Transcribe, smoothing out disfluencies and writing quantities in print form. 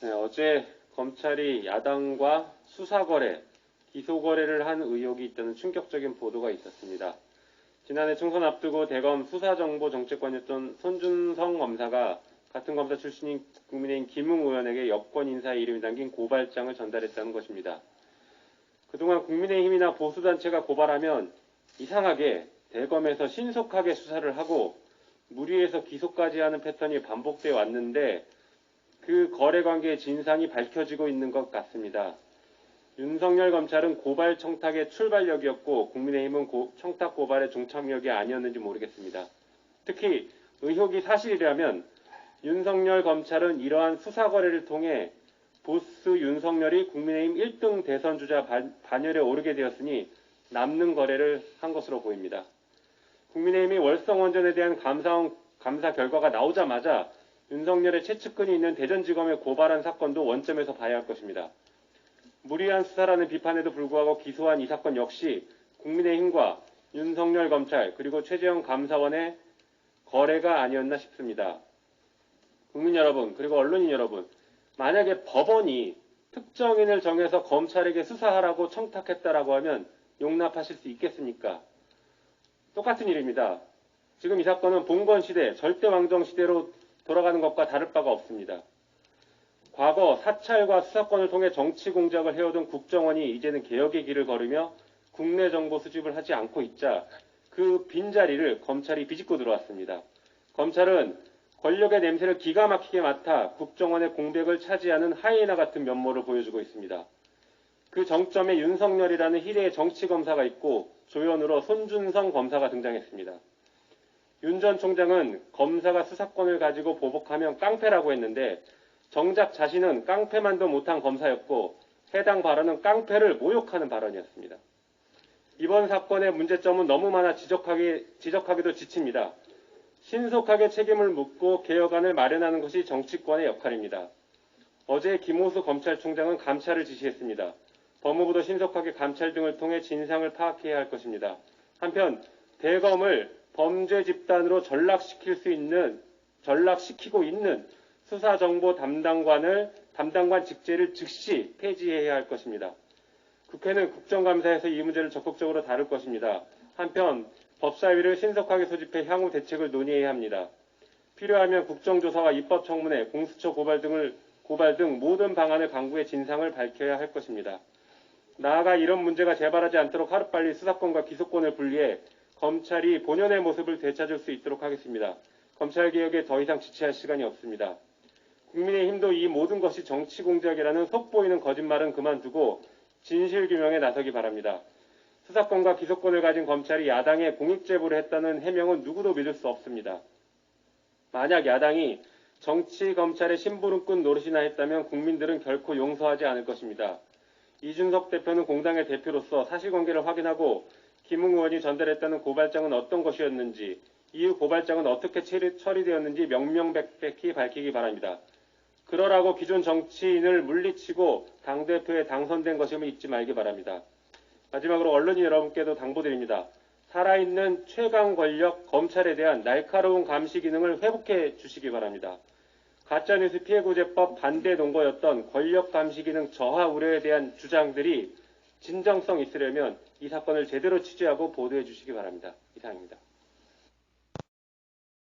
네, 어제 검찰이 야당과 수사거래, 기소거래를 한 의혹이 있다는 충격적인 보도가 있었습니다. 지난해 총선 앞두고 대검 수사정보정책관이었던 손준성 검사가 같은 검사 출신인 국민의힘 김웅 의원에게 여권 인사에 이름이 담긴 고발장을 전달했다는 것입니다. 그동안 국민의힘이나 보수단체가 고발하면 이상하게 대검에서 신속하게 수사를 하고 무리해서 기소까지 하는 패턴이 반복되어 왔는데 그 거래관계의 진상이 밝혀지고 있는 것 같습니다. 윤석열 검찰은 고발 청탁의 출발력이었고 국민의힘은 청탁 고발의 종착역이 아니었는지 모르겠습니다. 특히 의혹이 사실이라면 윤석열 검찰은 이러한 수사 거래를 통해 보스 윤석열이 국민의힘 1등 대선 주자 반열에 오르게 되었으니 남는 거래를 한 것으로 보입니다. 국민의힘이 월성원전에 대한 감사 결과가 나오자마자 윤석열의 최측근이 있는 대전지검에 고발한 사건도 원점에서 봐야 할 것입니다. 무리한 수사라는 비판에도 불구하고 기소한 이 사건 역시 국민의힘과 윤석열 검찰 그리고 최재형 감사원의 거래가 아니었나 싶습니다. 국민 여러분 그리고 언론인 여러분, 만약에 법원이 특정인을 정해서 검찰에게 수사하라고 청탁했다라고 하면 용납하실 수 있겠습니까? 똑같은 일입니다. 지금 이 사건은 봉건시대, 절대왕정시대로 돌아가는 것과 다를 바가 없습니다. 과거 사찰과 수사권을 통해 정치 공작을 해오던 국정원이 이제는 개혁의 길을 걸으며 국내 정보 수집을 하지 않고 있자 그 빈자리를 검찰이 비집고 들어왔습니다. 검찰은 권력의 냄새를 기가 막히게 맡아 국정원의 공백을 차지하는 하이에나 같은 면모를 보여주고 있습니다. 그 정점에 윤석열이라는 희대의 정치검사가 있고 조연으로 손준성 검사가 등장했습니다. 윤 전 총장은 검사가 수사권을 가지고 보복하면 깡패라고 했는데 정작 자신은 깡패만도 못한 검사였고 해당 발언은 깡패를 모욕하는 발언이었습니다. 이번 사건의 문제점은 너무 많아 지적하기도 지칩니다. 신속하게 책임을 묻고 개혁안을 마련하는 것이 정치권의 역할입니다. 어제 김호수 검찰총장은 감찰을 지시했습니다. 법무부도 신속하게 감찰 등을 통해 진상을 파악해야 할 것입니다. 한편 대검을 범죄 집단으로 전락시키고 있는 수사정보 담당관 직제를 즉시 폐지해야 할 것입니다. 국회는 국정감사에서 이 문제를 적극적으로 다룰 것입니다. 한편 법사위를 신속하게 소집해 향후 대책을 논의해야 합니다. 필요하면 국정조사와 입법청문회, 공수처 고발 등 모든 방안을 강구해 진상을 밝혀야 할 것입니다. 나아가 이런 문제가 재발하지 않도록 하루빨리 수사권과 기소권을 분리해 검찰이 본연의 모습을 되찾을 수 있도록 하겠습니다. 검찰개혁에 더 이상 지체할 시간이 없습니다. 국민의힘도 이 모든 것이 정치공작이라는 속보이는 거짓말은 그만두고 진실규명에 나서기 바랍니다. 수사권과 기소권을 가진 검찰이 야당에 공익제보를 했다는 해명은 누구도 믿을 수 없습니다. 만약 야당이 정치검찰의 심부름꾼 노릇이나 했다면 국민들은 결코 용서하지 않을 것입니다. 이준석 대표는 공당의 대표로서 사실관계를 확인하고 김웅 의원이 전달했다는 고발장은 어떤 것이었는지, 이후 고발장은 어떻게 처리되었는지 명명백백히 밝히기 바랍니다. 그러라고 기존 정치인을 물리치고 당대표에 당선된 것임을 잊지 말기 바랍니다. 마지막으로 언론인 여러분께도 당부드립니다. 살아있는 최강 권력 검찰에 대한 날카로운 감시 기능을 회복해 주시기 바랍니다. 가짜뉴스 피해구제법 반대 논거였던 권력 감시 기능 저하 우려에 대한 주장들이 진정성 있으려면 이 사건을 제대로 취재하고 보도해 주시기 바랍니다. 이상입니다.